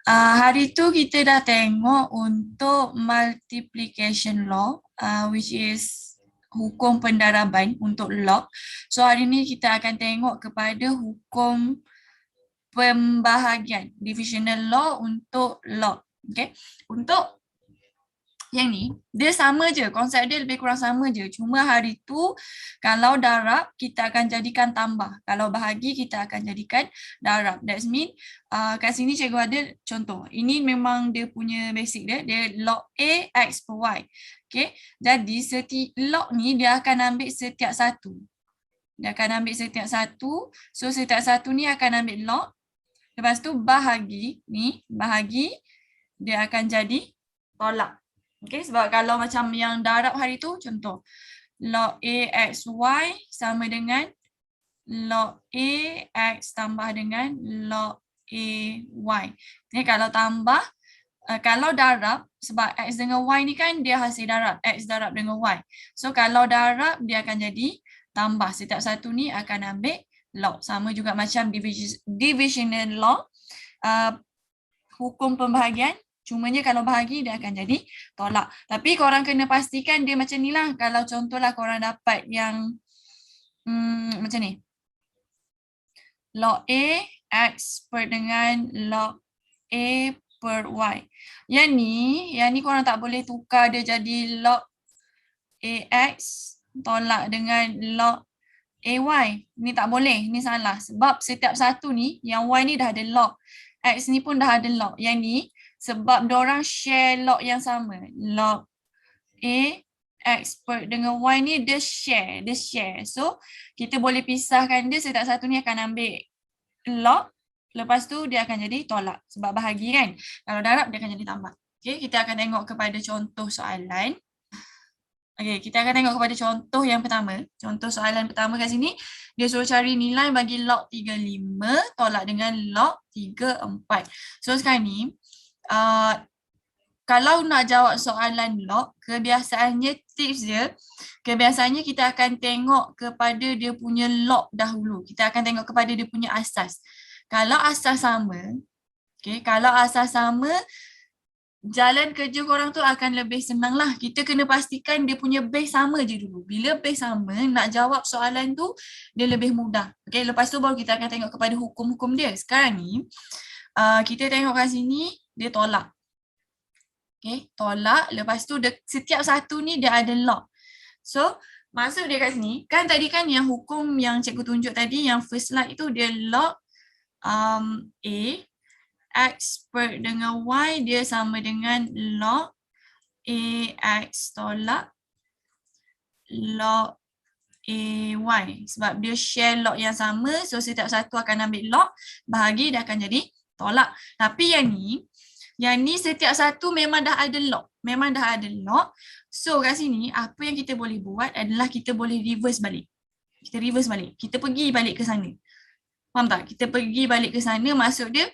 Hari tu kita dah tengok untuk multiplication law, which is hukum pendaraban untuk log. So hari ni kita akan tengok kepada hukum pembahagian, divisional law untuk log. Okay. Untuk yang ni, dia sama je. Konsep dia lebih kurang sama je. Cuma hari tu, kalau darab, kita akan jadikan tambah. Kalau bahagi, kita akan jadikan darab. That means, kat sini cikgu ada contoh. Ini memang dia punya basic dia. Dia log A X per Y. Okay. Jadi, log ni dia akan ambil setiap satu. Dia akan ambil setiap satu. So, setiap satu ni akan ambil log. Lepas tu, bahagi ni, bahagi, dia akan jadi tolak. Okay, sebab kalau macam yang darab hari tu, contoh log A X Y sama dengan log A X tambah dengan log A Y. Okay, kalau tambah, kalau darab, sebab X dengan Y ni kan dia hasil darab, X darab dengan Y. So kalau darab dia akan jadi tambah, setiap satu ni akan ambil log. Sama juga macam divisional law, hukum pembahagian. Cumanya kalau bahagi dia akan jadi tolak. Tapi korang kena pastikan dia macam ni lah. Kalau contohlah korang dapat yang macam ni. Log A X per dengan log A per Y. Yang ni korang tak boleh tukar dia jadi log AX tolak dengan log AY. Ni tak boleh. Ni salah. Sebab setiap satu ni, yang Y ni dah ada log. X ni pun dah ada log. Yang ni, sebab diorang share log yang sama. Log A X per dengan Y ni dia share. So, kita boleh pisahkan dia, setiap satu ni akan ambil log. Lepas tu dia akan jadi tolak. Sebab bahagi kan. Kalau darab dia akan jadi tambah. Okay, kita akan tengok kepada contoh soalan. Okay, kita akan tengok kepada contoh yang pertama. Contoh soalan pertama kat sini, dia suruh cari nilai bagi log 35 tolak dengan log 34. So sekarang ni, kalau nak jawab soalan log, kebiasaannya tips dia, kebiasaannya kita akan tengok kepada dia punya log dahulu. Kita akan tengok kepada dia punya asas. Kalau asas sama, okay, kalau asas sama, jalan kerja korang tu akan lebih senang lah. Kita kena pastikan dia punya base sama je dulu. Bila base sama, nak jawab soalan tu, dia lebih mudah. Okay, lepas tu baru kita akan tengok kepada hukum-hukum dia. Sekarang ni, kita tengok kat sini, dia tolak. Okay, tolak. Lepas tu, setiap satu ni dia ada log. So, maksud dia kat sini, kan tadi kan yang hukum yang cikgu tunjuk tadi, yang first slide tu, dia log A, X per dengan Y dia sama dengan log AX tolak log AY. Sebab dia share log yang sama, so setiap satu akan ambil log, bahagi dia akan jadi tolak. Tapi yang ni setiap satu memang dah ada log. Memang dah ada log. So kat sini, apa yang kita boleh buat adalah kita boleh reverse balik. Kita reverse balik. Kita pergi balik ke sana. Faham tak? Kita pergi balik ke sana, maksud dia,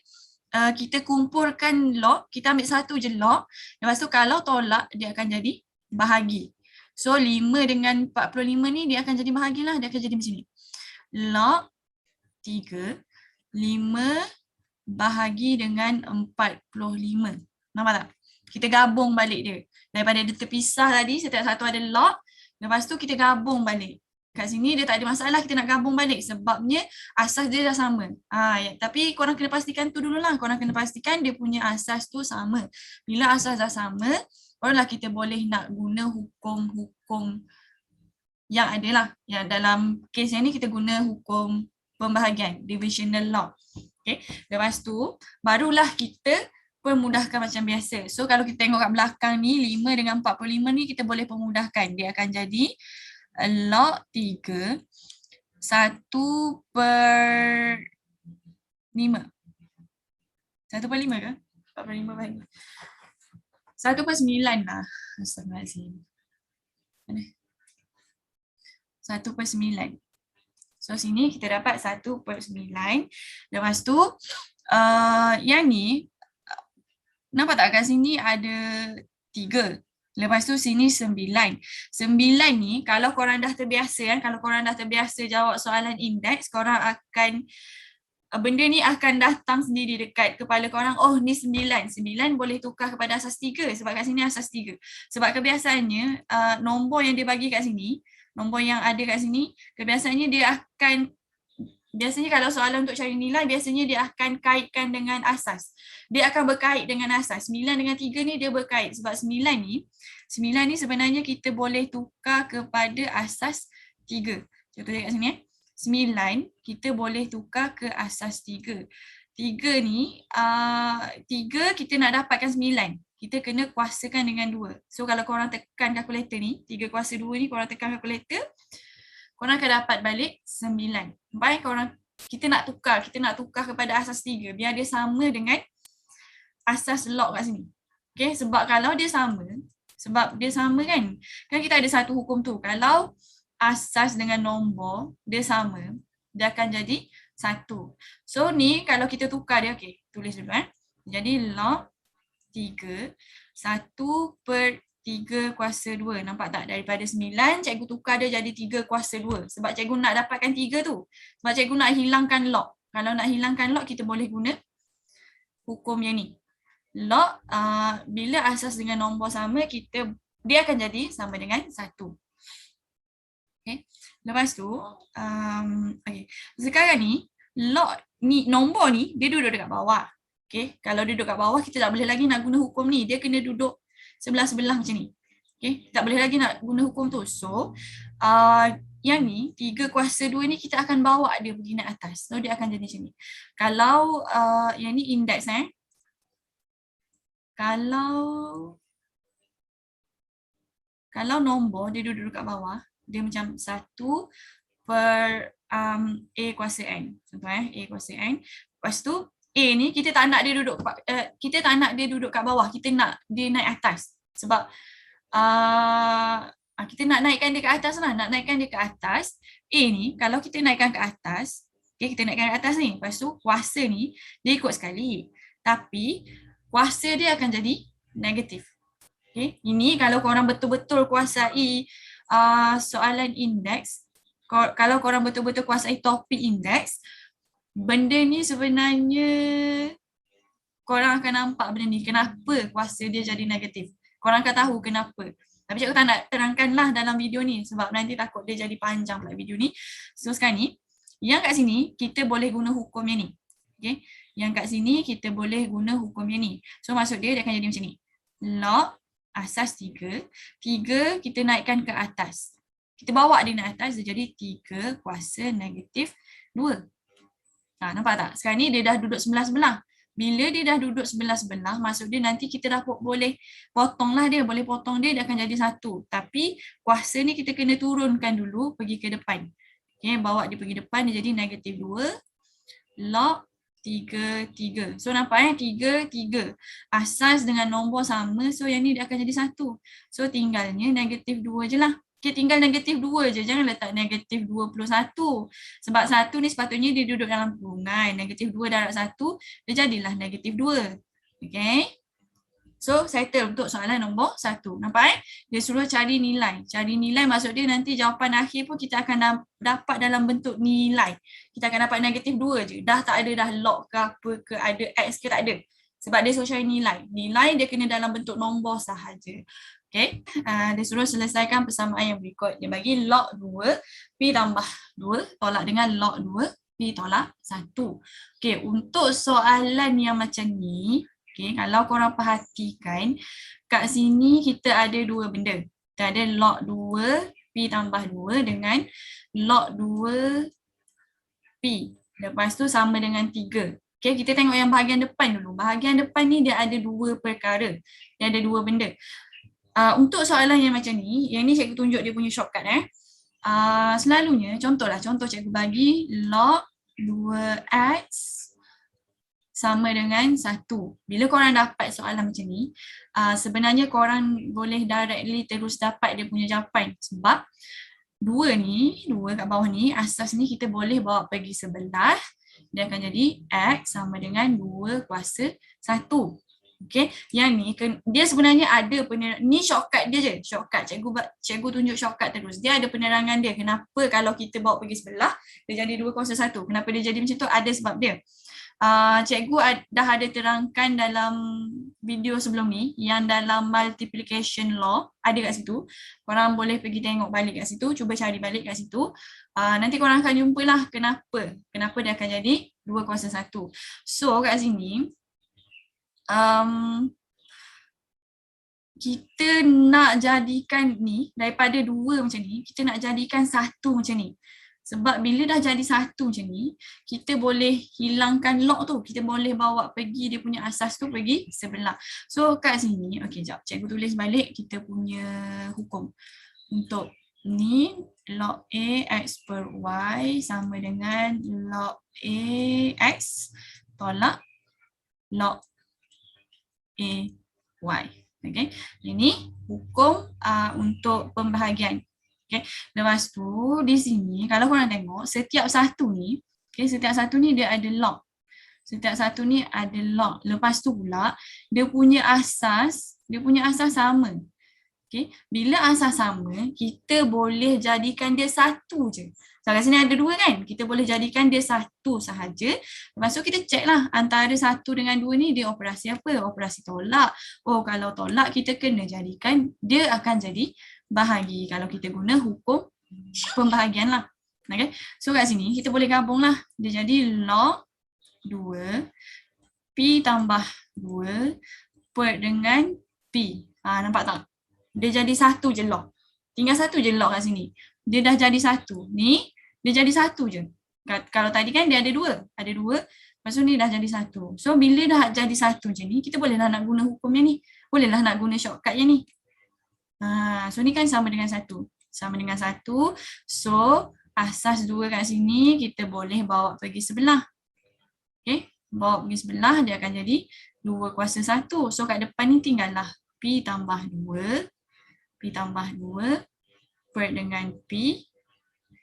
kita kumpulkan log, kita ambil satu je log, lepas tu kalau tolak, dia akan jadi bahagi. So 5 dengan 45 ni dia akan jadi bahagi lah, dia akan jadi macam ni. Log 3, 5 bahagi dengan 45. Nampak tak? Kita gabung balik dia. Daripada dia terpisah tadi, setiap satu ada log, lepas tu kita gabung balik. Kat sini dia tak ada masalah kita nak gabung balik sebabnya asas dia dah sama. Tapi korang kena pastikan tu dululah. Korang kena pastikan dia punya asas tu sama. Bila asas dah sama, barulah kita boleh nak guna hukum-hukum yang ada lah. Yang dalam kes yang ni kita guna hukum pembahagian, divisional law. Okay. Lepas tu, barulah kita permudahkan macam biasa. So kalau kita tengok kat belakang ni, 5 dengan 45 ni kita boleh permudahkan. Dia akan jadi log 3 1 per 5. 1 per 5 ke? 45 per 5. 1 per 9 lah. Astagfirullahaladzim. 1 per 9. So sini kita dapat 1 per 9. Lepas tu, yang ni, nampak tak kat sini ada 3. Lepas tu sini 9. 9 ni kalau korang dah terbiasa kan, kalau korang dah terbiasa jawab soalan indeks, korang akan benda ni akan datang sendiri dekat kepala korang. Oh ni 9 boleh tukar kepada asas 3 sebab kat sini asas 3. Sebab kebiasaannya nombor yang dia bagi kat sini, nombor yang ada kat sini, kebiasaannya dia akan, biasanya kalau soalan untuk cari nilai, biasanya dia akan kaitkan dengan asas. Dia akan berkait dengan asas. 9 dengan 3 ni dia berkait sebab 9 ni sebenarnya kita boleh tukar kepada asas 3. Contohnya kat sini 9 kita boleh tukar ke asas 3. 3 ni, 3 kita nak dapatkan 9. Kita kena kuasakan dengan 2. So kalau korang tekan kalkulator ni, 3 kuasa 2 ni korang tekan kalkulator, korang akan dapat balik 9. Baik korang, kita nak tukar kepada asas 3 biar dia sama dengan asas log kat sini. Okay, sebab kalau dia sama, kan kita ada satu hukum tu, kalau asas dengan nombor dia sama, dia akan jadi 1. So ni kalau kita tukar dia, okay, tulis dulu Jadi log 3, 1/3 kuasa 2. Nampak tak? Daripada 9, cikgu tukar dia jadi 3 kuasa 2. Sebab cikgu nak dapatkan 3 tu. Sebab cikgu nak hilangkan log. Kalau nak hilangkan log, kita boleh guna hukum yang ni. Log, bila asas dengan nombor sama, dia akan jadi sama dengan 1. Okay. Lepas tu, okay. Sekarang ni, log ni, nombor ni, dia duduk dekat bawah. Okay. Kalau dia duduk kat bawah, kita tak boleh lagi nak guna hukum ni. Dia kena duduk sebelah-sebelah macam ni. Okay. Tak boleh lagi nak guna hukum tu. So, yang ni, 3 kuasa 2 ni, kita akan bawa dia pergi naik atas. So, dia akan jadi macam ni. Kalau yang ni indeks kalau nombor dia duduk kat bawah, dia macam 1/A kuasa N. Contoh A kuasa N. Lepas tu A ni kita tak nak dia duduk kat bawah, kita nak dia naik atas. Sebab kita nak naikkan dia ke atas lah, A ni kalau kita naikkan ke atas, okay, kita naikkan ke atas ni, lepas tu kuasa ni dia ikut sekali. Tapi kuasa dia akan jadi negatif. Okay. Ini kalau korang betul-betul kuasai soalan indeks, kalau korang betul-betul kuasai topik indeks, benda ni sebenarnya korang akan nampak benda ni, kenapa kuasa dia jadi negatif. Korang akan tahu kenapa. Tapi cikgu tak nak terangkanlah dalam video ni sebab nanti takut dia jadi panjang pula video ni. So sekarang ni, yang kat sini kita boleh guna hukum yang ni. Okay. Yang kat sini kita boleh guna hukum yang ni. So maksud dia akan jadi macam ni. Log asas 3 kita naikkan ke atas. Kita bawa dia naik atas, dia jadi 3 kuasa negatif 2. Nampak tak? Sekarang ni dia dah duduk sebelah-sebelah. Bila dia dah duduk sebelah-sebelah, maksud dia nanti kita dah boleh potonglah dia. Boleh potong dia, dia akan jadi 1. Tapi kuasa ni kita kena turunkan dulu pergi ke depan. Okay, bawa dia pergi depan, dia jadi negatif 2 log 3. So nampak 3. Asas dengan nombor sama, so yang ni dia akan jadi 1. So tinggalnya negatif 2 je lah. Okay, tinggal negatif 2 je, jangan letak negatif 21. Sebab 1 ni sepatutnya dia duduk dalam kurungan. Negatif 2 darab 1, dia jadilah negatif 2. Okay. So settle untuk soalan nombor 1. Nampak Dia suruh cari nilai. Cari nilai maksud dia nanti jawapan akhir pun kita akan dapat dalam bentuk nilai. Kita akan dapat negatif 2 je. Dah tak ada dah log ke apa ke, ada X ke, tak ada. Sebab dia suruh cari nilai. Nilai dia kena dalam bentuk nombor sahaja. Okay. Dia suruh selesaikan persamaan yang berikut. Dia bagi log 2, P tambah 2, tolak dengan log 2, P tolak 1. Okay. Untuk soalan yang macam ni, okay, kalau korang perhatikan, kat sini kita ada 2 benda. Kita ada log 2, P tambah 2 dengan log 2, P. Lepas tu sama dengan 3. Okay, kita tengok yang bahagian depan dulu. Bahagian depan ni dia ada 2 perkara. Dia ada 2 benda. Untuk soalan yang macam ni, yang ni cikgu tunjuk dia punya shortcut. Selalunya, contoh cikgu bagi log 2x sama dengan 1. Bila korang dapat soalan macam ni, sebenarnya korang boleh directly terus dapat dia punya jawapan. Sebab 2 kat bawah ni, asas ni kita boleh bawa pergi sebelah. Dia akan jadi x sama dengan 2 kuasa 1. Okay, yang ni dia sebenarnya ada penerangan. Ni shortcut dia je. Shortcut cikgu tunjuk shortcut terus. Dia ada penerangan dia. Kenapa kalau kita bawa pergi sebelah dia jadi 2 kuasa 1? Kenapa dia jadi macam tu? Ada sebab dia. Cikgu dah ada terangkan dalam video sebelum ni yang dalam multiplication law ada kat situ. Korang boleh pergi tengok balik kat situ, cuba cari balik kat situ. Nanti korang akan jumpalah kenapa dia akan jadi 2 kuasa 1. So kat sini kita nak jadikan ni daripada 2 macam ni, kita nak jadikan 1 macam ni. Sebab bila dah jadi 1 macam ni, kita boleh hilangkan log tu. Kita boleh bawa pergi dia punya asas tu pergi sebelah. So kat sini, okey jap, cikgu tulis balik kita punya hukum. Untuk ni, log A X per Y sama dengan log A X tolak log A Y. Okay. Ini hukum untuk pembahagian. Okay. Lepas tu di sini kalau korang tengok setiap satu ni, okay, setiap satu ni dia ada log. Setiap satu ni ada log. Lepas tu pula dia punya asas sama. Okay. Bila asas sama, kita boleh jadikan dia 1 je. So kat sini ada 2 kan? Kita boleh jadikan dia 1 sahaja. Lepas tu kita check lah antara 1 dengan 2 ni dia operasi apa? Operasi tolak. Oh kalau tolak kita kena jadikan dia akan jadi bahagi. Kalau kita guna hukum pembahagian lah. Okay. So kat sini kita boleh gabung lah. Dia jadi log 2 P tambah 2 per dengan P. Nampak tak? Dia jadi 1 je log. Tinggal 1 je log kat sini. Dia dah jadi 1. Ni dia jadi 1 je. Kalau tadi kan dia ada 2. Ada 2. Lepas tu ni dah jadi 1. So bila dah jadi 1 je ni, kita bolehlah nak guna hukumnya ni. Bolehlah nak guna shortcut yang ni. So ni kan sama dengan 1. Sama dengan 1. So asas 2 kat sini kita boleh bawa pergi sebelah. Okay. Bawa pergi sebelah dia akan jadi 2 kuasa 1. So kat depan ni tinggallah P tambah 2. P tambah 2 per dengan P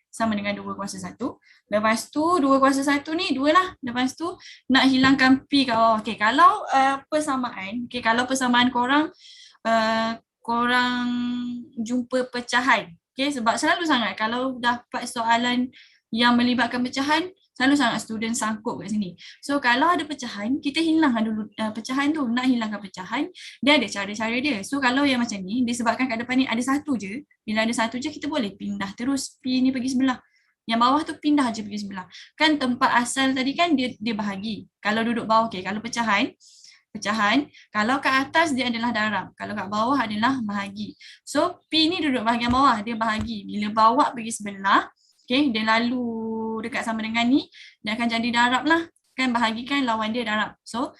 sama dengan 2 kuasa 1. Lepas tu 2 kuasa 1 ni 2 lah. Lepas tu nak hilangkan P kat bawah. Okay, kalau persamaan, okay, kalau persamaan korang jumpa pecahan. Okay, sebab selalu sangat kalau dapat soalan yang melibatkan pecahan, selalu sangat student sangkut kat sini. So kalau ada pecahan, kita hilangkan dulu pecahan tu. Nak hilangkan pecahan, dia ada cara-cara dia. So kalau yang macam ni, disebabkan kat depan ni ada 1 je. Bila ada 1 je, kita boleh pindah terus P ni pergi sebelah. Yang bawah tu pindah je pergi sebelah. Kan tempat asal tadi kan dia bahagi. Kalau duduk bawah, okay. Kalau pecahan, kalau kat atas dia adalah darab. Kalau kat bawah adalah bahagi. So P ni duduk bahagian bawah, dia bahagi. Bila bawa pergi sebelah, okay, dia lalu dekat sama dengan ni, dia akan jadi darab lah. Kan bahagi kan lawan dia darab. So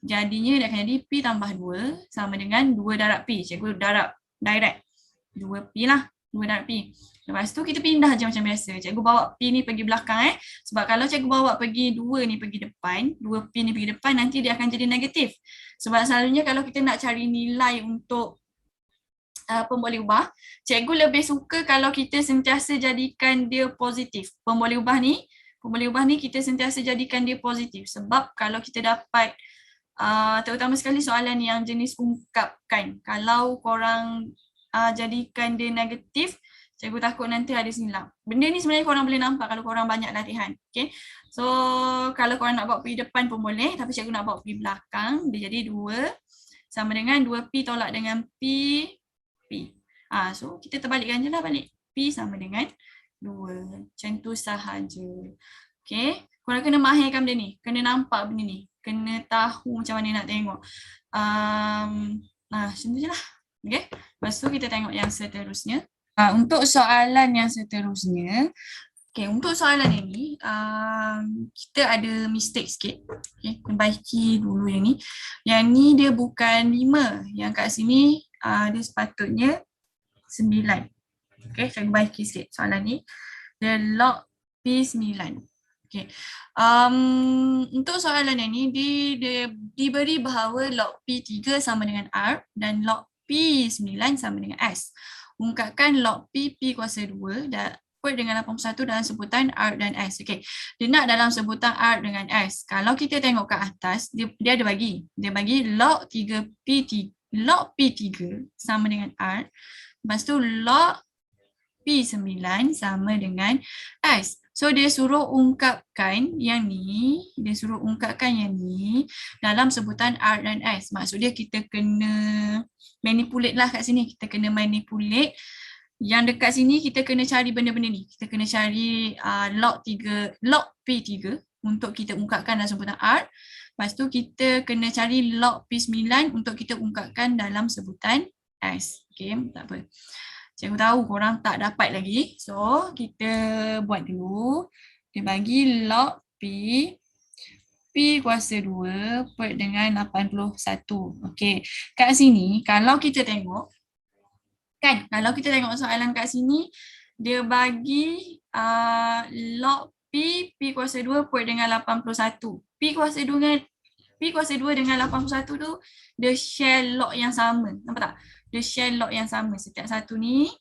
jadinya dia akan jadi P tambah 2 sama dengan 2 darab P. Cikgu darab direct. 2P lah. 2 darab P. Lepas tu kita pindah je macam biasa. Cikgu bawa P ni pergi belakang Sebab kalau cikgu bawa pergi 2 ni pergi depan, 2P ni pergi depan, nanti dia akan jadi negatif. Sebab selalunya kalau kita nak cari nilai untuk pemboleh ubah, cikgu lebih suka kalau kita sentiasa jadikan dia positif. Pemboleh ubah ni kita sentiasa jadikan dia positif. Sebab kalau kita dapat terutama sekali soalan yang jenis ungkapkan, kalau korang jadikan dia negatif, cikgu takut nanti ada silap. Benda ni sebenarnya korang boleh nampak kalau korang banyak latihan. Okay? So kalau korang nak bawa pergi depan pun boleh, tapi cikgu nak bawa pergi belakang, dia jadi 2 sama dengan 2P tolak dengan P. So kita terbalikkan je lah balik. P sama dengan 2. Macam tu sahaja. Okay. Korang kena mahirkan benda ni. Kena nampak benda ni. Kena tahu macam mana nak tengok. Macam tu je lah. Okay. Lepas tu kita tengok yang seterusnya. Untuk soalan yang seterusnya. Okay, untuk soalan ini, kita ada mistake sikit. Okay, perbaiki dulu yang ni. Yang ni dia bukan 5. Yang kat sini dia sepatutnya 9. Okay, saya perbaiki sikit soalan ni. Dia log P9. Okay. Untuk soalan yang ni, dia diberi bahawa log P3 sama dengan R dan log P9 sama dengan S. Ungkapkan log P kuasa 2 per dengan 81 dalam sebutan R dan S. Okey. Dia nak dalam sebutan R dengan S. Kalau kita tengok ke atas, dia ada bagi. Dia bagi log 3P3, log P3 sama dengan R. Lepas tu log P9 sama dengan S. So dia suruh ungkapkan yang ni, dalam sebutan R dan S. Maksud dia kita kena manipulate lah kat sini. Kita kena manipulate. Yang dekat sini kita kena cari benda-benda ni. Kita kena cari log P3 untuk kita ungkapkan dalam sebutan R. Lepas tu kita kena cari log P9 untuk kita ungkapkan dalam sebutan S. Okay, tak apa. Cikgu tahu korang tak dapat lagi. So, kita buat dulu. Dia bagi log P kuasa 2 per dengan 81. Okey. Kat sini, kalau kita tengok, kan, kalau kita tengok soalan kat sini, dia bagi log P kuasa 2 per dengan 81. P kuasa 2 dengan 81 tu, dia share log yang sama. Nampak tak? Dia share log yang sama. Setiap satu ni,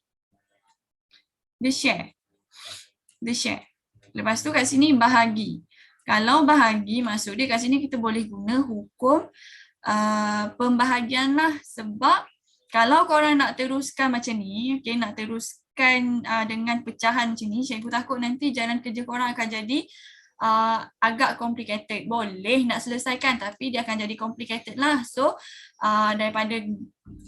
dia share. Lepas tu kat sini bahagi. Kalau bahagi, maksud dia kat sini kita boleh guna hukum pembahagian lah. Sebab kalau korang nak teruskan macam ni, okay, nak teruskan dengan pecahan macam ni, cikgu takut nanti jalan kerja korang akan jadi agak complicated. Boleh nak selesaikan tapi dia akan jadi complicated lah. So daripada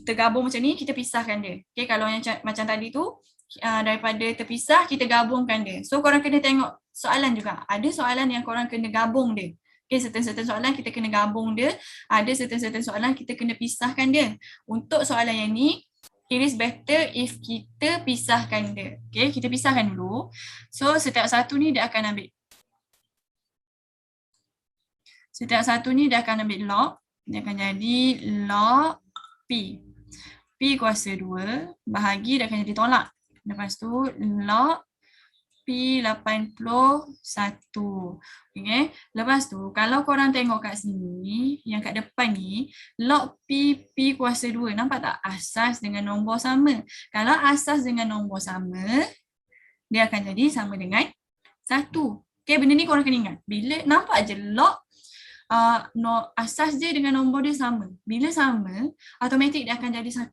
tergabung macam ni, kita pisahkan dia. Okay, kalau yang macam tadi tu, daripada terpisah, kita gabungkan dia. So korang kena tengok soalan juga. Ada soalan yang korang kena gabung dia. Okay, certain soalan kita kena gabung dia. Ada certain soalan kita kena pisahkan dia. Untuk soalan yang ni, it is better if kita pisahkan dia. Okay, kita pisahkan dulu. So setiap satu ni dia akan ambil. Setiap satu ni dia akan ambil log. Dia akan jadi log P. P kuasa 2 bahagi dia akan jadi tolak. Lepas tu log P81. Okay. Lepas tu kalau korang tengok kat sini, yang kat depan ni, log P kuasa 2. Nampak tak? Asas dengan nombor sama. Kalau asas dengan nombor sama, dia akan jadi sama dengan 1. Okay, benda ni korang kena ingat. Bila nampak je log asas dia dengan nombor dia sama. Bila sama, automatik dia akan jadi 1.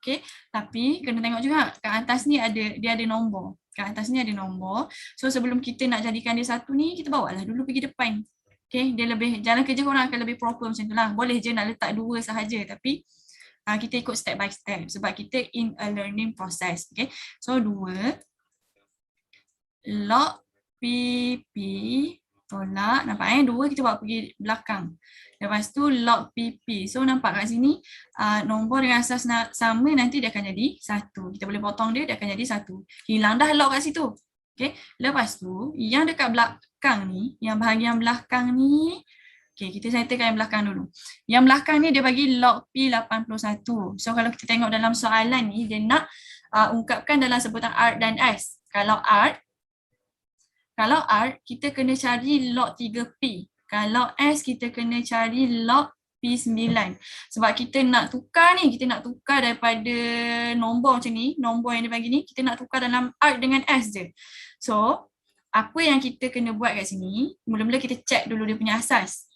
Okay, tapi kena tengok juga kat atas ni dia ada nombor. Kat atas ni ada nombor. So sebelum kita nak jadikan dia 1 ni, kita bawa lah dulu pergi depan. Okay, dia lebih, jalan kerja korang akan lebih proper macam tu lah. Boleh je nak letak 2 sahaja, tapi kita ikut step by step sebab kita in a learning process. Okay, so 2 log PP tolak, nampak 2 kita bawa pergi belakang. Lepas tu log PP. So nampak kat sini nombor dengan asas sama, nanti dia akan jadi 1. Kita boleh potong dia akan jadi 1. Hilang dah log kat situ. Okay. Lepas tu yang dekat belakang ni, yang bahagian belakang ni, okay, kita settlekan yang belakang dulu. Yang belakang ni dia bagi log P81. So kalau kita tengok dalam soalan ni, dia nak ungkapkan dalam sebutan R dan S. Kalau R, kita kena cari log 3P. Kalau S, kita kena cari log P9. Sebab kita nak tukar ni, kita nak tukar daripada nombor macam ni, nombor yang dia bagi ni, kita nak tukar dalam R dengan S je. So, apa yang kita kena buat kat sini, mula-mula kita check dulu dia punya asas.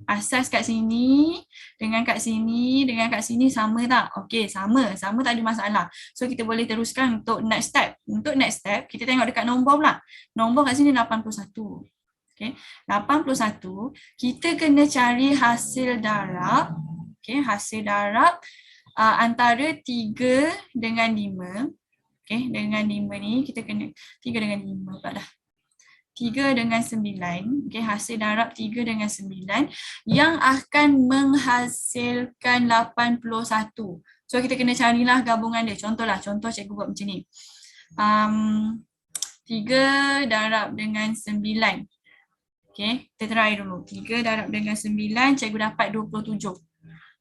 Asas kat sini dengan kat sini dengan kat sini sama tak? Okey, sama tak ada masalah. So kita boleh teruskan untuk next step. Untuk next step kita tengok dekat nombor pula. Nombor kat sini 81. Okey, 81 kita kena cari hasil darab. Okey, hasil darab antara 3 dengan 5. Okey, dengan 5 ni kita kena 3 dengan 5 pula dah. 3 dengan 9, okay, hasil darab 3 dengan 9 yang akan menghasilkan 81. So kita kena carilah gabungan dia. Contoh cikgu buat macam ni. 3 darab dengan 9. Okay, kita try dulu. 3 darab dengan 9, cikgu dapat 27.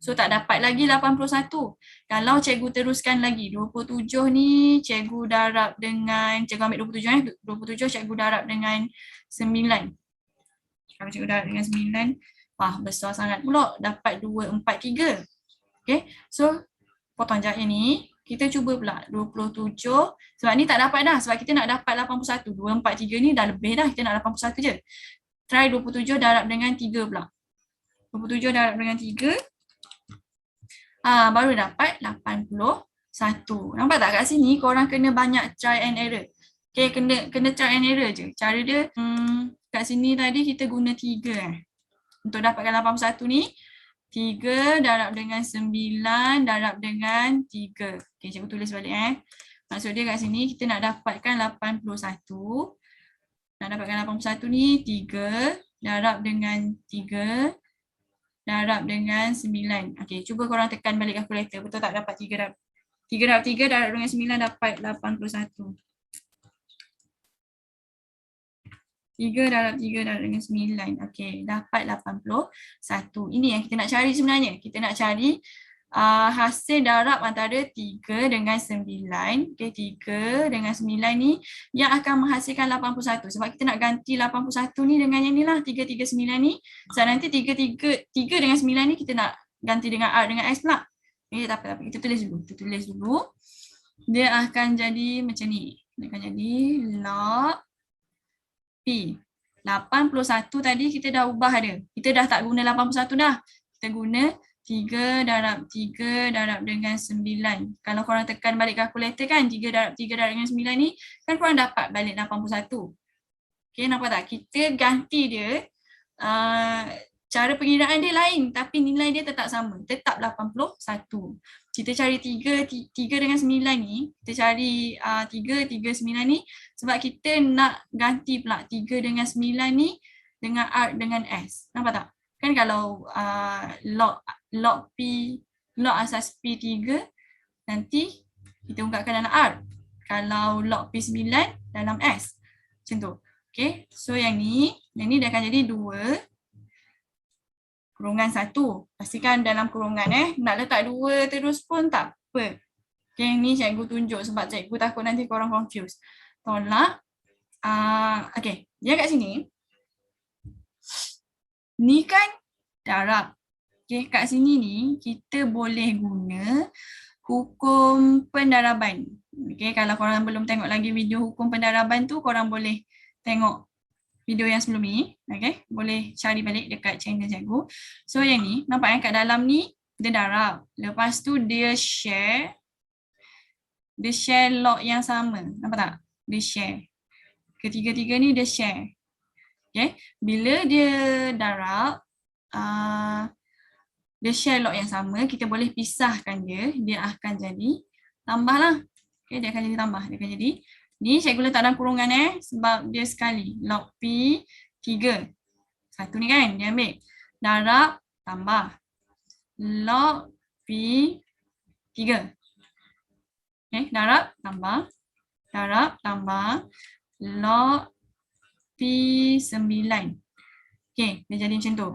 So tak dapat lagi 81. Kalau cikgu teruskan lagi 27 ni cikgu darab dengan, cikgu ambil 27 27 cikgu darab dengan 9. Kalau cikgu darab dengan 9, wah besar sangat pula, dapat 243. Okay, so potong je yang ni. kita cuba pula 27. Sebab ni tak dapat dah. Sebab kita nak dapat 81. 2, 4, 3 ni dah lebih dah. Kita nak 81 je. Try 27 darab dengan 3 pula. 27 darab dengan 3. Baru dapat 81. Nampak tak kat sini korang kena banyak try and error. Okay, kena try and error je. Cara dia, kat sini tadi kita guna 3 untuk dapatkan 81 ni. 3 darab dengan 9 darab dengan 3. Okay, cikgu tulis balik Maksud dia kat sini kita nak dapatkan 81. Nak dapatkan 81 ni 3 darab dengan 3 darab dengan 9. Okay, cuba korang tekan balik kalkulator. Betul tak dapat 3 darab 3 darab dengan 9 dapat 81. 3 darab 3 darab dengan 9. Okey, dapat 81. Ini yang kita nak cari sebenarnya. Kita nak cari hasil darab antara 3 dengan 9. Okey, 3 dengan 9 ni yang akan menghasilkan 81. Sebab kita nak ganti 81 ni dengan yang ni lah, 339 ni. Sebab nanti 3 dengan 9 ni kita nak ganti dengan R dengan S pula. Okey, tak apa. Kita tulis dulu. Dia akan jadi macam ni. Dia akan jadi log P. 81 tadi kita dah ubah dia. Kita dah tak guna 81 dah. Kita guna 3 darab 3 darab dengan 9. Kalau korang tekan balik kalkulator kan, 3 darab dengan 9 ni, kan korang dapat balik 81. Okay, nampak tak? Kita ganti dia, cara pengiraan dia lain tapi nilai dia tetap sama. Tetap 81. Kita cari 3 dengan 9 ni, kita cari 3, 9 ni sebab kita nak ganti pula 3 dengan 9 ni dengan R dengan S. Nampak tak? Kan kalau log asas P3 nanti kita ungkapkan dalam R. Kalau log P9 dalam S. Macam tu. Okay, so yang ni dia akan jadi 2 kurungan 1. Pastikan dalam kurungan nak letak 2 terus pun tak apa. Okay, ni cikgu tunjuk sebab cikgu takut nanti korang confuse. Tolak. Okay, dia kat sini. Ni kan darab. Okay, kat sini ni kita boleh guna hukum pendaraban. Okay, kalau korang belum tengok lagi video hukum pendaraban tu, korang boleh tengok video yang sebelum ni, okay? Boleh cari balik dekat channel cikgu. So yang ni, nampak kat dalam ni, dia darab. Lepas tu dia share log yang sama. Nampak tak? Dia share. Ketiga-tiga ni dia share. Okay? Bila dia darab, dia share log yang sama, kita boleh pisahkan dia akan jadi tambah lah. Okay, dia akan jadi tambah. Dia akan jadi ni cikgu letak dalam kurungan sebab dia sekali. Log P3. Satu ni kan dia ambil. Darab tambah. Log P3. Okay, darab tambah. Darab tambah. Log P9. Okay, dia jadi macam tu.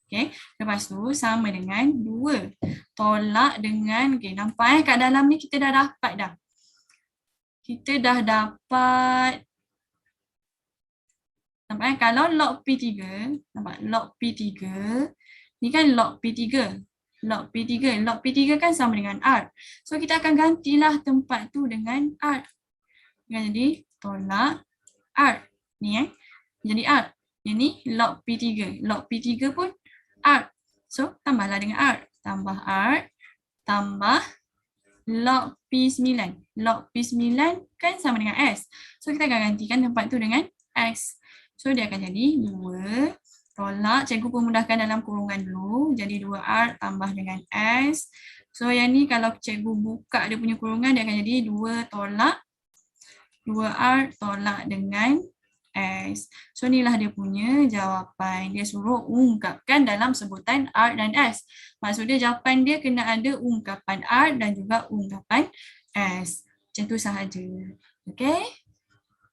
Okay, lepas tu sama dengan 2. Tolak dengan, okay, nampak kat dalam ni kita dah dapat dah. Kita dah dapat, nampak kalau log P3, nampak log P3, ni kan log P3. Log P3 kan sama dengan R. So kita akan gantilah tempat tu dengan R. Jadi tolak R. Ni jadi R. Yang ni log P3. Log P3 pun R. So tambahlah dengan R. Tambah R. Tambah log P9. Log P9 kan sama dengan S. So kita akan gantikan tempat tu dengan S. So dia akan jadi 2 tolak. Cikgu pemudahkan dalam kurungan dulu. Jadi 2R tambah dengan S. So yang ni kalau cikgu buka dia punya kurungan, dia akan jadi 2 tolak 2R tolak dengan S. So inilah dia punya jawapan. Dia suruh ungkapkan dalam sebutan R dan S. Maksudnya jawapan dia kena ada ungkapan R dan juga ungkapan S. Macam tu sahaja. Okay?